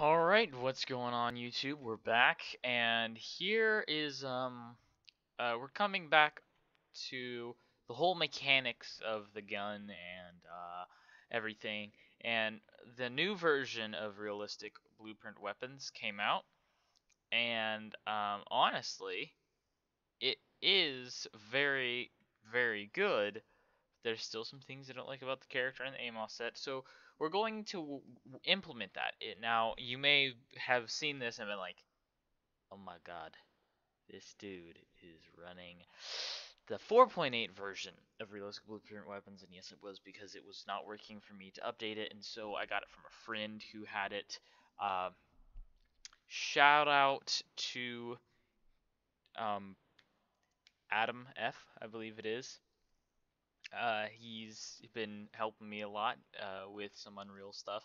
Alright, what's going on YouTube? We're back, and here is we're coming back to the whole mechanics of the gun and everything. And the new version of realistic blueprint weapons came out, and honestly, it is very, very good. There's still some things I don't like about the character and the aim offset, so we're going to implement that. Now, you may have seen this and been like, oh my god, this dude is running the 4.8 version of Realistic Blueprint Weapons, and yes, it was because it was not working for me to update it, and so I got it from a friend who had it. Uh, Shout out to um, Adam F, I believe it is. He's been helping me a lot with some Unreal stuff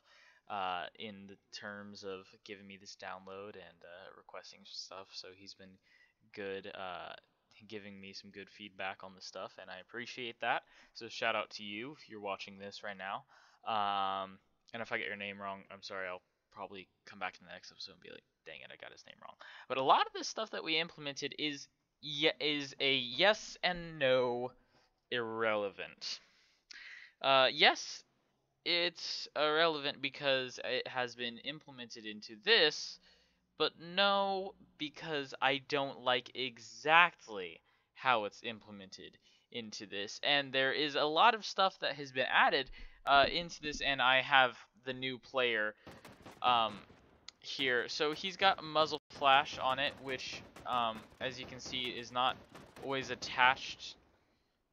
in the terms of giving me this download and requesting stuff. So he's been good, giving me some good feedback on the stuff, and I appreciate that. So shout out to you if you're watching this right now. And if I get your name wrong, I'm sorry. I'll probably come back in the next episode and be like, "Dang it, I got his name wrong." But a lot of this stuff that we implemented is a yes and no irrelevant. Yes, it's irrelevant because it has been implemented into this, but no, because I don't like exactly how it's implemented into this. And there is a lot of stuff that has been added into this, and I have the new player um, here. So he's got a muzzle flash on it, which, as you can see, is not always attached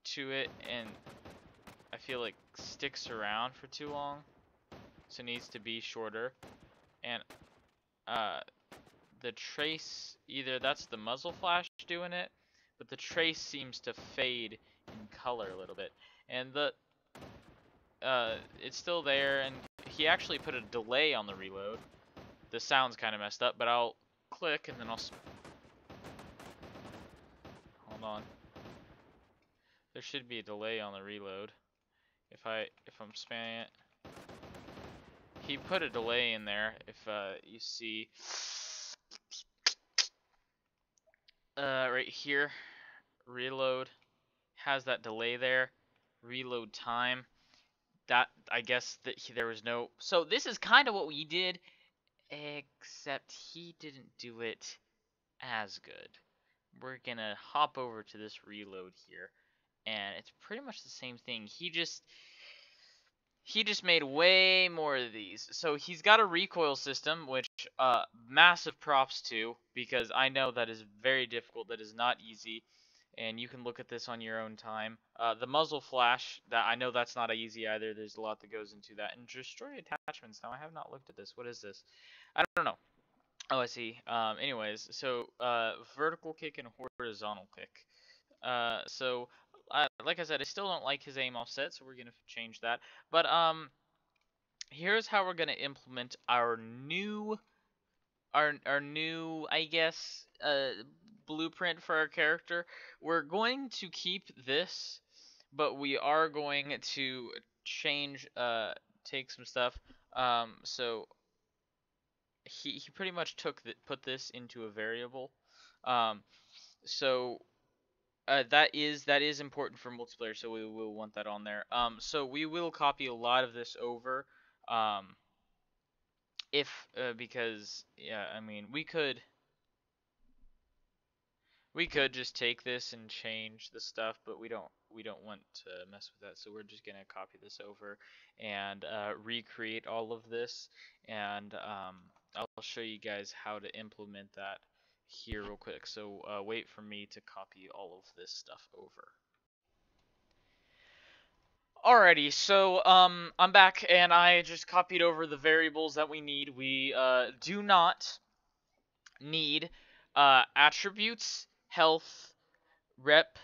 to it, and I feel like sticks around for too long, so it needs to be shorter. And uh, the trace, either that's the muzzle flash doing it, but the trace seems to fade in color a little bit. And it's still there, and he actually put a delay on the reload. The sound's kind of messed up, but I'll click and then hold on. There should be a delay on the reload. If I'm spamming it. He put a delay in there, if you see right here, reload has that delay there, reload time. That, I guess that there was no, so this is kind of what we did, except he didn't do it as good. We're gonna hop over to this reload here, and it's pretty much the same thing. He just made way more of these. So he's got a recoil system, which massive props to, because I know that is very difficult. That is not easy, and you can look at this on your own time. The muzzle flash, that I know that's not easy either. There's a lot that goes into that. And destroy attachments. Now I have not looked at this. What is this? I don't know. Oh, I see. Anyways, so vertical kick and horizontal kick. So like I said, I still don't like his aim offset, so we're gonna change that. But here's how we're gonna implement our new I guess blueprint for our character. We're going to keep this, but we are going to change take some stuff. So he pretty much put this into a variable. Um, so that is important for multiplayer, so we will want that on there. So we will copy a lot of this over. Um, if because yeah, I mean we could just take this and change the stuff, but we don't want to mess with that. So we're just gonna copy this over and recreate all of this, and I'll show you guys how to implement that here real quick. So wait for me to copy all of this stuff over. Alrighty, so I'm back and I just copied over the variables that we need. We do not need attributes, health, rep,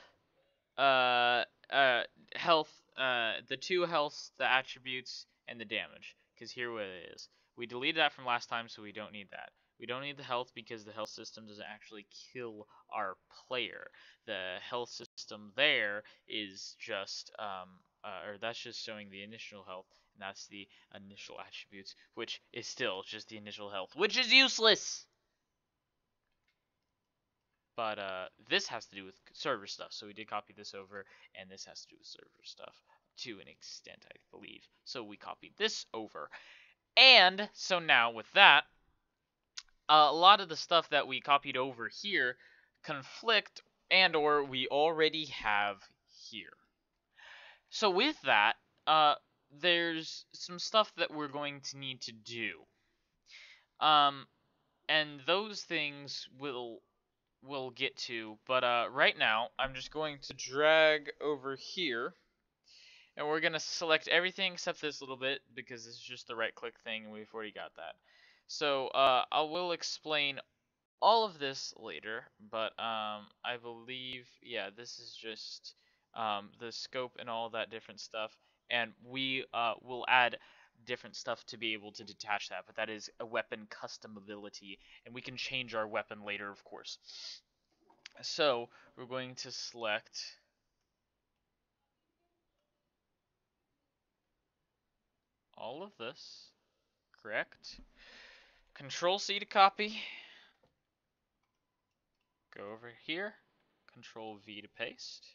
uh, uh, health, the two healths, the attributes, and the damage. Because here what it is. We deleted that from last time, so we don't need that. We don't need the health because the health system doesn't actually kill our player. The health system there is just, or that's just showing the initial health, And that's the initial attributes, which is still just the initial health, which is useless. But this has to do with server stuff, so we did copy this over, and this has to do with server stuff to an extent, I believe. So we copied this over. And so now with that, a lot of the stuff that we copied over here conflict and or we already have here. So with that, there's some stuff that we're going to need to do. And those things we'll get to, but right now I'm just going to drag over here, and we're gonna select everything except this little bit because this is just the right click thing, and we've already got that. So I will explain all of this later, but I believe, yeah, this is just the scope and all that different stuff, and we will add different stuff to be able to detach that, but that is a weapon customability, and we can change our weapon later, of course. So we're going to select all of this, correct? Control C to copy, go over here, Control V to paste.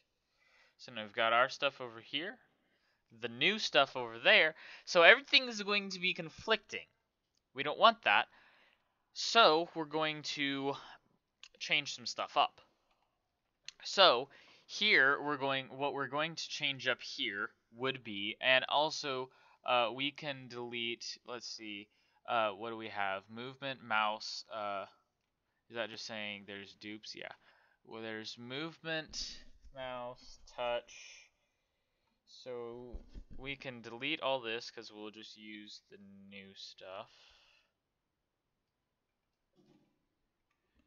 So now we've got our stuff over here, the new stuff over there, so everything is going to be conflicting. We don't want that, so we're going to change some stuff up. So here what we're going to change up here would be, and also we can delete, let's see, what do we have? Movement, mouse, is that just saying there's dupes? Yeah. Well, there's movement, mouse, touch. So we can delete all this because we'll just use the new stuff.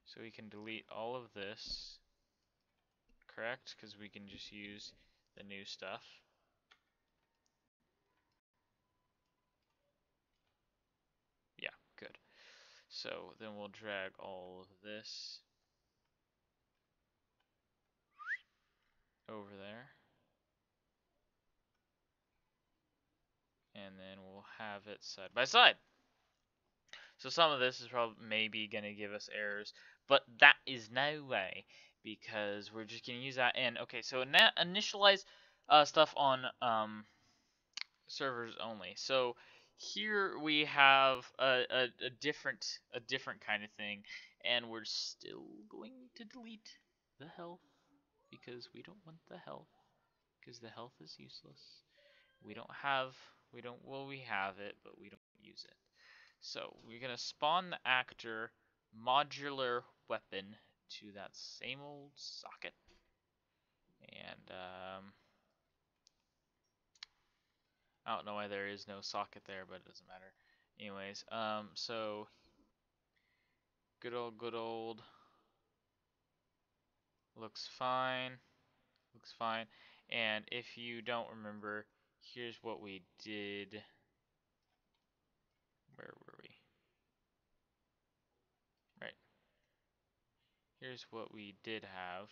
So we can delete all of this, correct? Because we can just use the new stuff. Yeah, good. So then we'll drag all of this over there. And then we'll have it side by side. So some of this is probably maybe going to give us errors, but that is no way because we're just going to use that. And okay, so initialize stuff on servers only. So here we have a different kind of thing, and we're still going to delete the health because we don't want the health because the health is useless. We have it, but we don't use it. So we're gonna spawn the actor modular weapon to that same old socket, and I don't know why there is no socket there, but it doesn't matter. Anyways, so good old looks fine, And if you don't remember, here's what we did. Where were we? Right. Here's what we did have.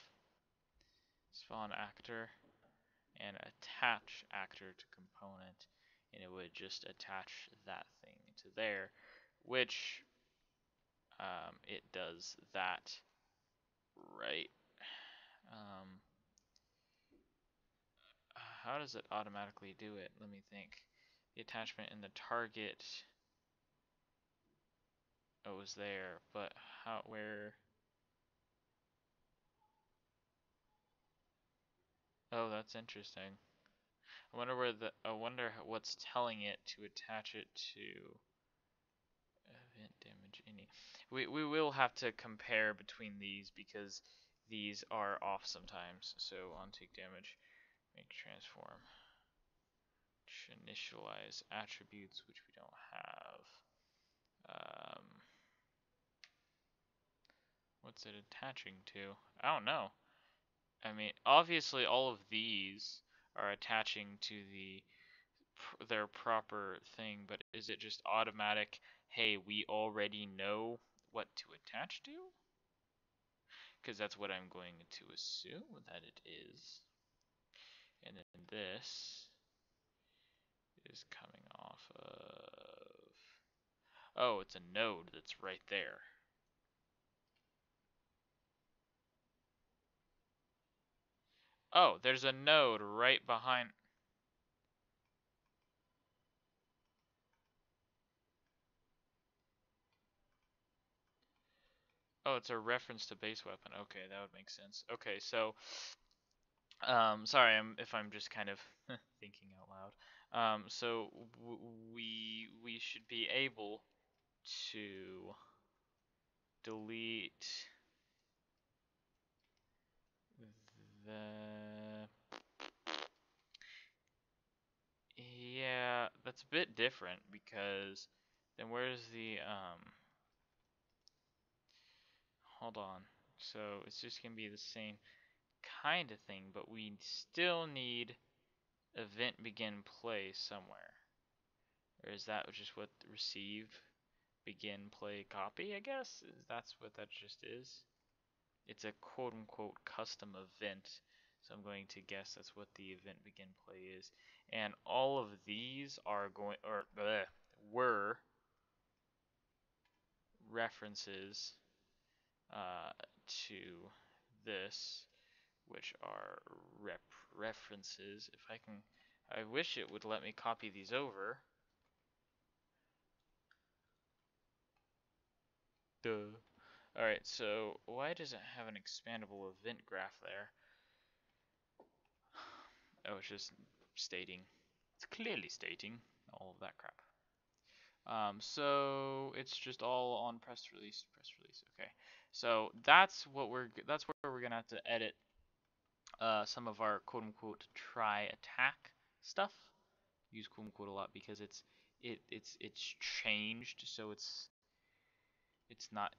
Spawn actor and attach actor to component, and it would just attach that thing to there, which it does that right. How does it automatically do it? Let me think. The attachment in the target, oh, was there, but where? Oh, that's interesting. I wonder what's telling it to attach it to event damage any. We will have to compare between these because these are off sometimes. So on take damage, make transform, initialize attributes which we don't have. What's it attaching to? I don't know. I mean, obviously all of these are attaching to their proper thing, but is it just automatic, hey, we already know what to attach to? Because that's what I'm going to assume that it is. And then this is coming off of... Oh, it's a node that's right there. Oh, there's a node right behind... Oh, it's a reference to base weapon. Okay, that would make sense. Okay, so... sorry if I'm just kind of thinking out loud. So we should be able to delete the... Yeah, that's a bit different because then where's the hold on. So it's just gonna be the same kind of thing, but we still need event begin play somewhere. Or is that just what receive begin play copy, I guess? That's what that just is. It's a quote unquote custom event. So I'm going to guess that's what the event begin play is. And all of these are going or were references to this, which are references. If I can, I wish it would let me copy these over. Duh. Alright, so why does it have an expandable event graph there? Oh, it's just stating. It's clearly stating all of that crap. So it's just all on press release. Okay, so that's where we're gonna have to edit some of our quote unquote try attack stuff. Use quote unquote a lot because it's changed, so it's not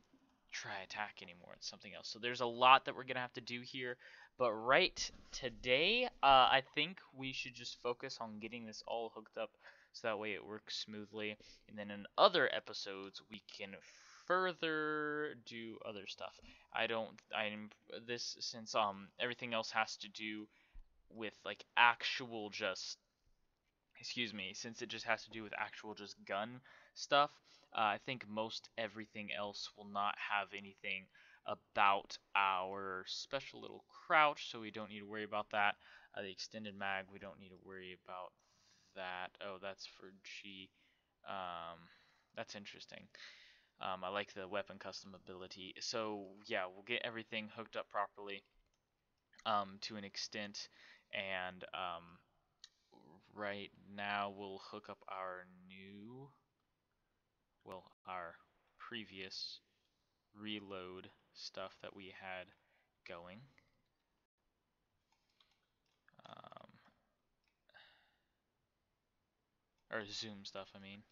try attack anymore. It's something else. So there's a lot that we're gonna have to do here. But right today, I think we should just focus on getting this all hooked up so that way it works smoothly. And then in other episodes, we can further do other stuff. I'm this since everything else has to do with like actual just excuse me, since it just has to do with actual just gun stuff, I think most everything else will not have anything about our special little crouch, so we don't need to worry about that. The extended mag, we don't need to worry about that. Oh, that's for G. Um, that's interesting. I like the weapon custom ability. So yeah, we'll get everything hooked up properly to an extent, and right now we'll hook up our previous reload stuff that we had going. Um, or zoom stuff, I mean.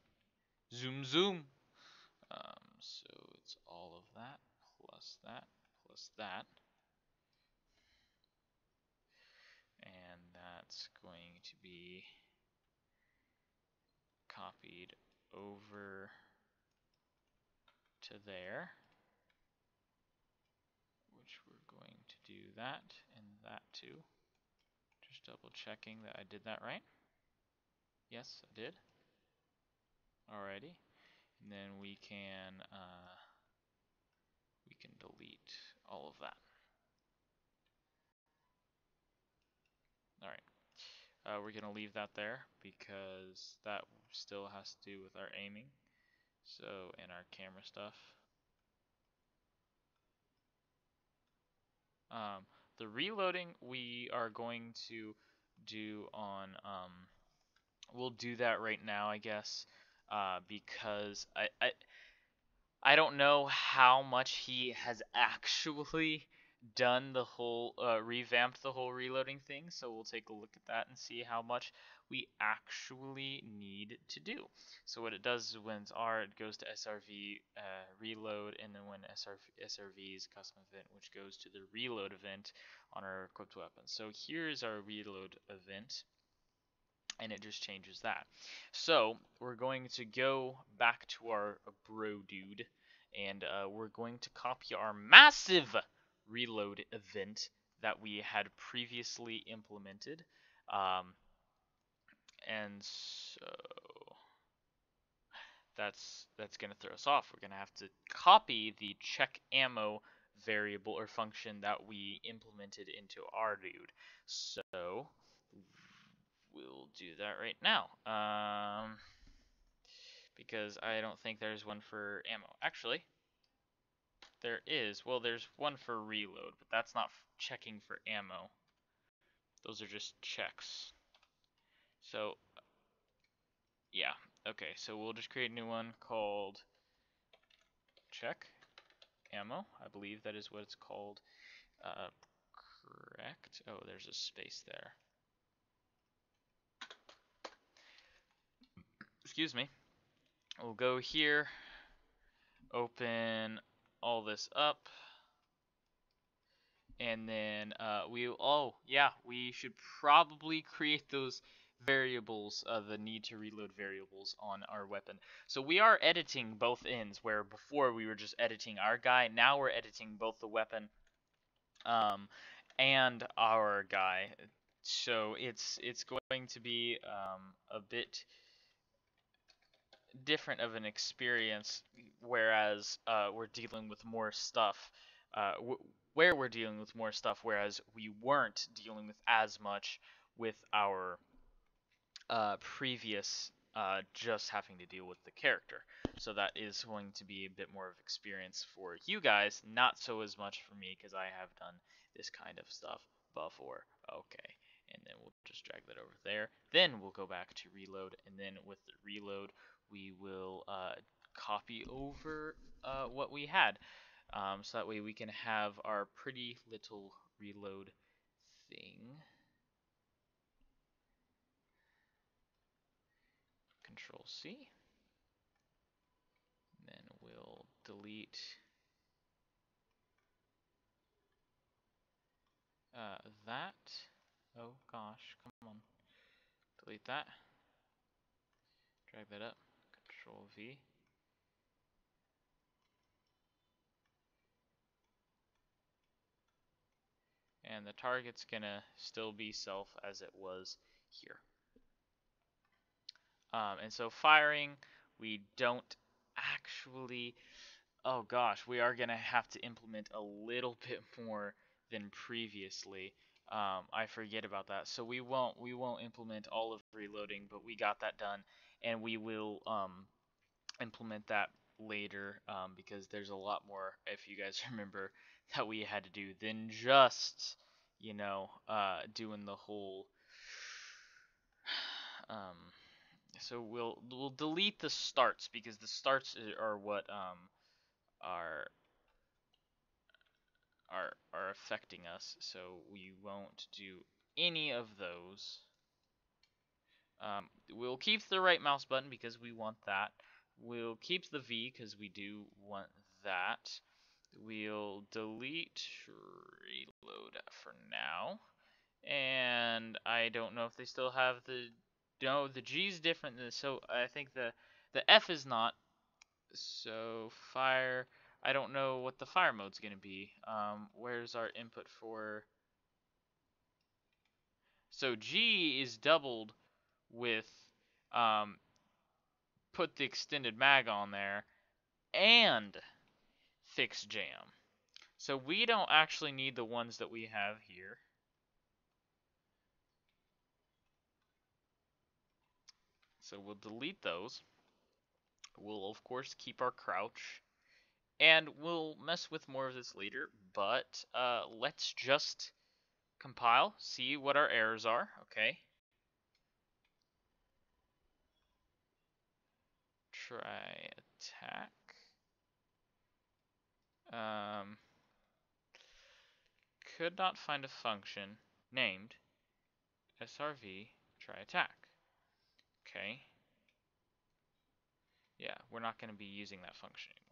Zoom! So it's all of that, plus that, plus that. And that's going to be copied over to there, which we're going to do that and that too. Just double checking that I did that right. Yes, I did. Alrighty. And then we can delete all of that. Alright. We're going to leave that there because that still has to do with our aiming. So, and our camera stuff. The reloading we are going to do on, we'll do that right now, I guess, because I don't know how much he has actually done the whole revamped the whole reloading thing, so we'll take a look at that and see how much we actually need to do. So what it does is when it's R, it goes to SRV reload, and then when SRV is custom event, which goes to the reload event on our equipped weapon. So here's our reload event, and it just changes that. So we're going to go back to our bro dude, and we're going to copy our massive reload event that we had previously implemented. And so that's going to throw us off. We're going to have to copy the check ammo variable or function that we implemented into our dude. So we'll do that right now. Because I don't think there's one for ammo. Actually, there is. Well, there's one for reload, but that's not checking for ammo. Those are just checks. So, yeah. Okay, so we'll just create a new one called check ammo. I believe that is what it's called. Correct. Oh, there's a space there. Excuse me. We'll go here, open all this up, and then we should probably create those variables, the need to reload variables on our weapon. So we are editing both ends, where before we were just editing our guy. Now we're editing both the weapon um, and our guy. So it's going to be a bit different of an experience, whereas we're dealing with more stuff. Where we're dealing with more stuff, whereas we weren't dealing with as much with our previous just having to deal with the character. So that is going to be a bit more of experience for you guys, not so as much for me because I have done this kind of stuff before. Okay, and then we'll just drag that over there. Then we'll go back to reload, and then with the reload, we will copy over what we had. So that way we can have our pretty little reload thing. Control C. Then we'll delete that. Oh gosh, come on. Delete that. Drag that up. Control V. And the target's gonna still be self as it was here. And so firing, we don't actually. Oh gosh, we are gonna have to implement a little bit more than previously. I forget about that, so we won't implement all of reloading, but we got that done, and we will implement that later because there's a lot more, if you guys remember, that we had to do than just doing the whole. Um, so we'll delete the starts because the starts are what are are affecting us. So we won't do any of those. We'll keep the right mouse button because we want that. We'll keep the V because we do want that. We'll delete reload for now. And I don't know if they still have the. No, the G is different than so I think the F is not. So fire. I don't know what the fire mode's gonna be. Where's our input for? So G is doubled with um, put the extended mag on there and fix jam. So we don't actually need the ones that we have here. So we'll delete those. We'll of course keep our crouch. And we'll mess with more of this later, but let's just compile, see what our errors are, okay? Try attack. Um, could not find a function named srv try attack. Okay. Yeah, we're not going to be using that function anymore.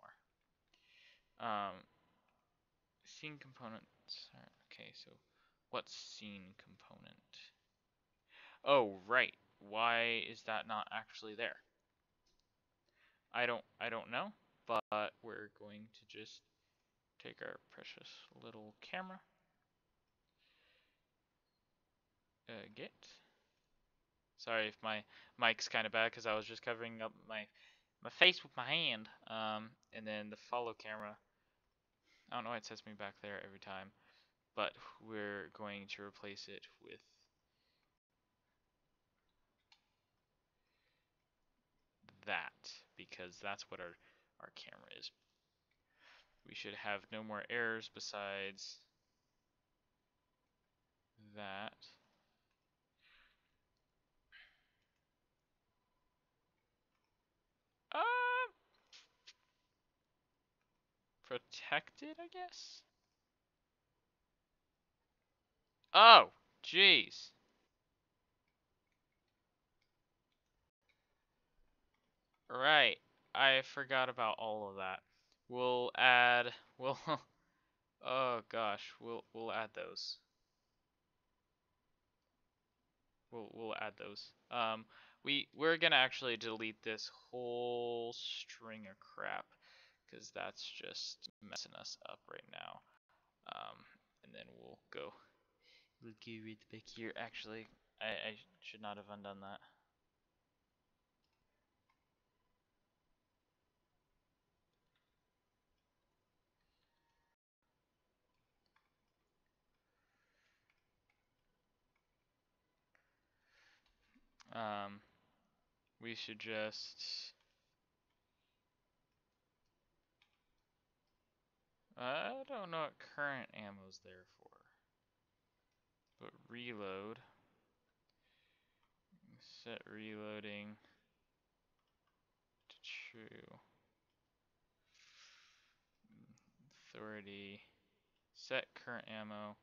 Scene components. Okay, so what's scene component? Oh, right. Why is that not actually there? I don't know, but we're going to just take our precious little camera. Get. Sorry if my mic's kind of bad because I was just covering up my my face with my hand. And then the follow camera. I don't know why it sets me back there every time, but we're going to replace it with that because that's what our camera is. We should have no more errors besides that. Protected, I guess? Oh, jeez. Right. I forgot about all of that. We'll add, we'll, oh gosh, we'll add those. We'll add those. We're gonna actually delete this whole string of crap because that's just messing us up right now. And then we'll go right back here. Actually, I should not have undone that. Um, we should just. I don't know what current ammo's there for. But reload. Set reloading to true. Authority. Set current ammo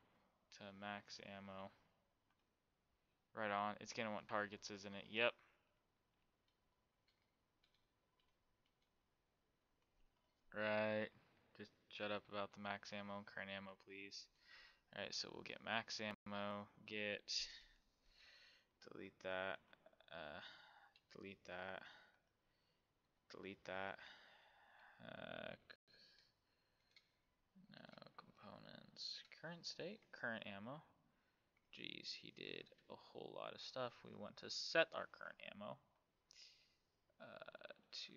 to max ammo. Right on. It's gonna want targets, isn't it? Yep. Right. Just shut up about the max ammo and current ammo, please. Alright, so we'll get max ammo. Delete that. Delete that. Delete that. No components. Current state. Current ammo. Geez, he did a whole lot of stuff. We want to set our current ammo to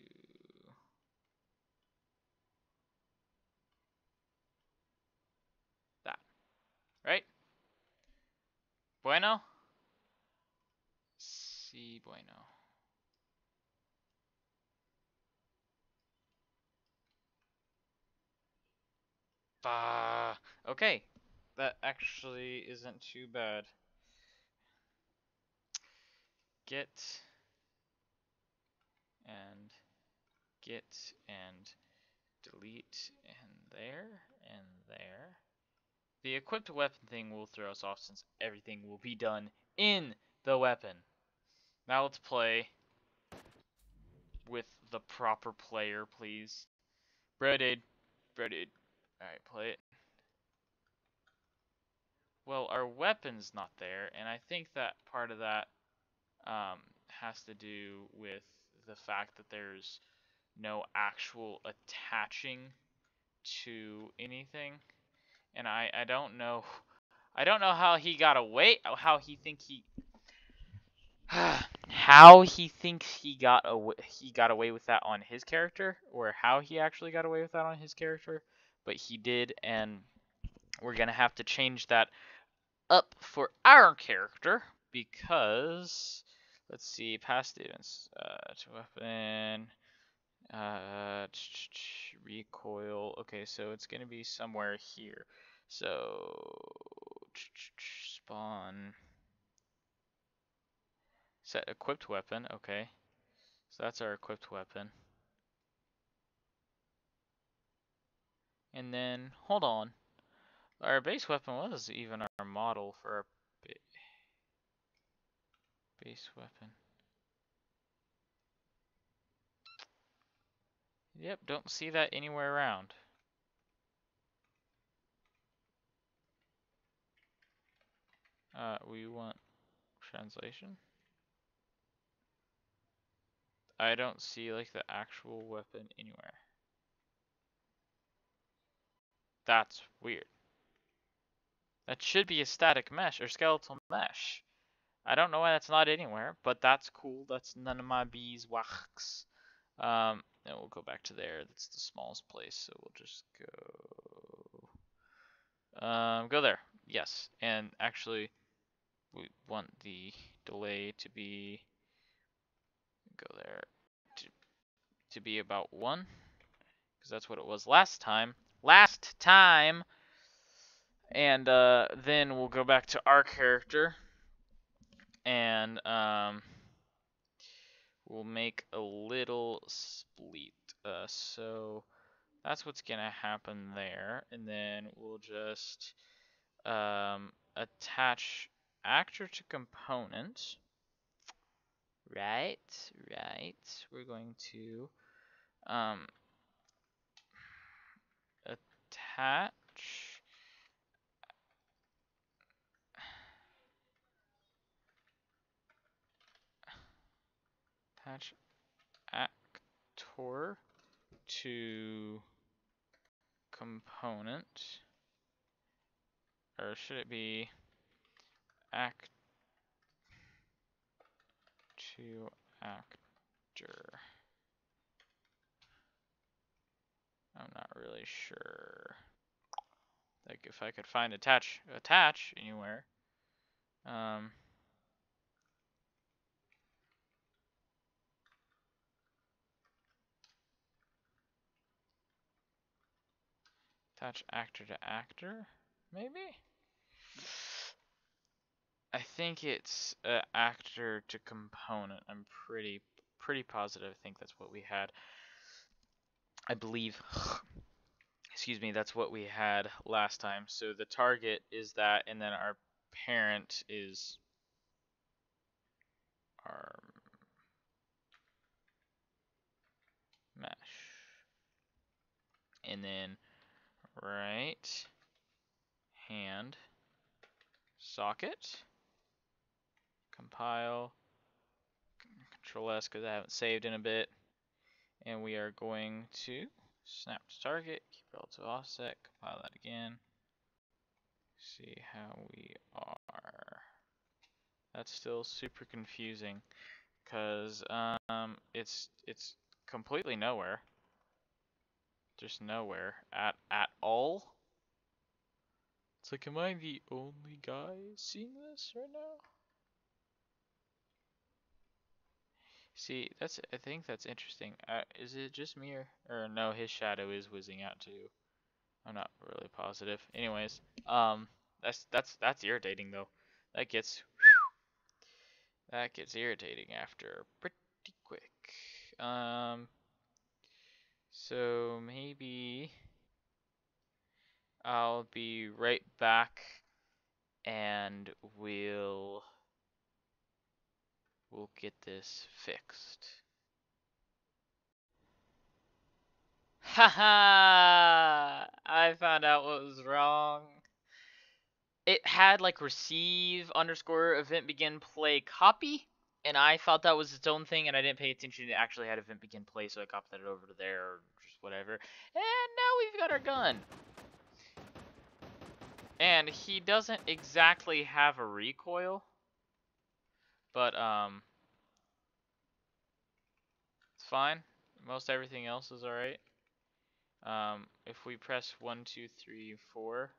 that, right? Bueno? Si bueno. Okay, that actually isn't too bad. Get and get and delete and there. The equipped weapon thing will throw us off since everything will be done in the weapon. Now let's play with the proper player, please. Bro, dude. Alright, play it. Well, our weapon's not there, and I think that part of that has to do with the fact that there's no actual attaching to anything. And I don't know how he got away how he thinks he how he thinks he got away with that on his character, or how he actually got away with that on his character, but he did, and we're gonna have to change that up for our character because let's see, past events to weapon recoil. Okay, so it's gonna be somewhere here. So spawn set equipped weapon. Okay, so that's our equipped weapon. And then hold on, our base weapon was even our model for our base weapon. Yep, don't see that anywhere around. We want translation. I don't see like the actual weapon anywhere. That's weird. That should be a static mesh or skeletal mesh. I don't know why that's not anywhere, but that's cool. That's none of my beeswax. Then we'll go back to there. That's the smallest place, so we'll just go there. Yes, and actually, we want the delay to be go there to be about 1, because that's what it was last time. And then we'll go back to our character, and we'll make a little split. So that's what's gonna happen there, and then we'll just attach actor to component. Right. We're going to attach actor to component, or should it be act to actor? I'm not really sure. Like if I could find attach anywhere. Attach actor to actor, maybe? I think it's actor to component. I'm pretty positive. I think that's what we had. I believe, excuse me, that's what we had last time. So the target is that, and then our parent is our mesh. And then right hand socket, compile, Control S because I haven't saved in a bit. And we are going to snap to target, keep relative offset, compile that again. See how we are. That's still super confusing because it's completely nowhere. Just nowhere at all. It's like, am I the only guy seeing this right now? See, I think that's interesting. Is it just me or no? His shadow is whizzing out too. I'm not really positive. Anyways, that's irritating though. That gets irritating after pretty quick. So maybe I'll be right back, and we'll get this fixed. Haha! I found out what was wrong. It had like receive underscore event begin play copy, and I thought that was its own thing, and I didn't pay attention. It actually had event begin play, so I copied it over to there or just whatever. And now we've got our gun. And he doesn't exactly have a recoil, but it's fine. Most everything else is alright. If we press 1, 2, 3, 4,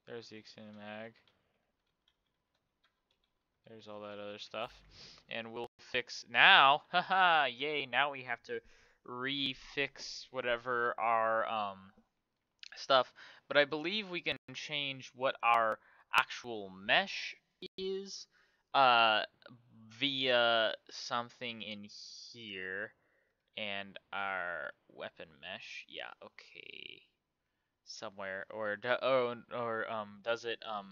there's the extended mag. There's all that other stuff. And we'll fix now. Haha, yay, now we have to refix whatever our stuff. But I believe we can change what our actual mesh is via something in here, and our weapon mesh. Yeah, okay. Somewhere, or does it uh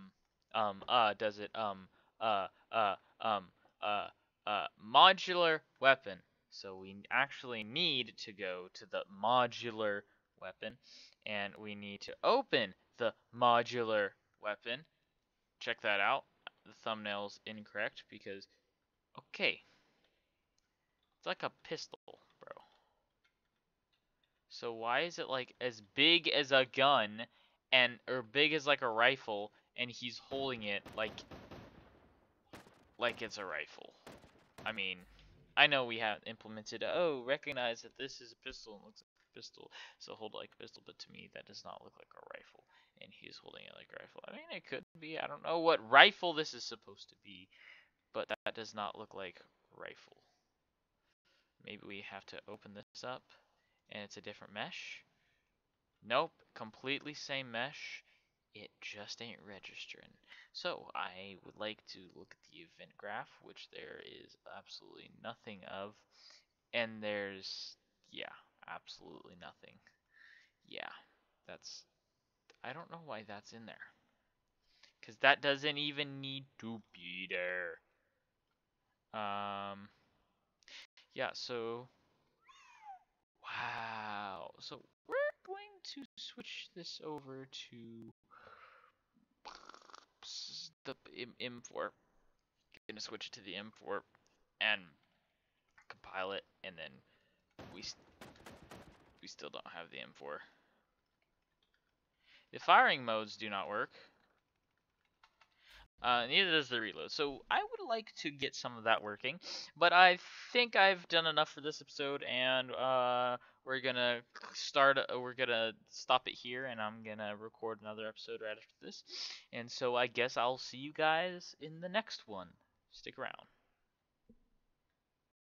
uh um modular weapon. So we actually need to go to the modular weapon, and we need to open the modular weapon. Check that out. The thumbnail's incorrect because, okay, it's like a pistol, bro. So why is it like as big as a gun, or big as like a rifle, and he's holding it like it's a rifle? I mean, I know we haven't implemented, oh, recognize that this is a pistol and looks like a pistol, so hold like a pistol, but to me that does not look like a rifle, and he's holding it like a rifle. I mean, it could be, I don't know what rifle this is supposed to be, but that does not look like rifle. Maybe we have to open this up, and it's a different mesh. Nope, completely same mesh. It just ain't registering. So I would like to look at the event graph, which there is absolutely nothing of. And there's, yeah, absolutely nothing. Yeah, that's, I don't know why that's in there. Because that doesn't even need to be there. Um, yeah, so, wow. So we're going to switch this over to the M4. Gonna switch it to the M4 and compile it, and then we we still don't have the M4. The firing modes do not work. Neither does the reload. So I would like to get some of that working, but I think I've done enough for this episode, and we're gonna We're gonna stop it here, and I'm gonna record another episode right after this. And so I guess I'll see you guys in the next one. Stick around.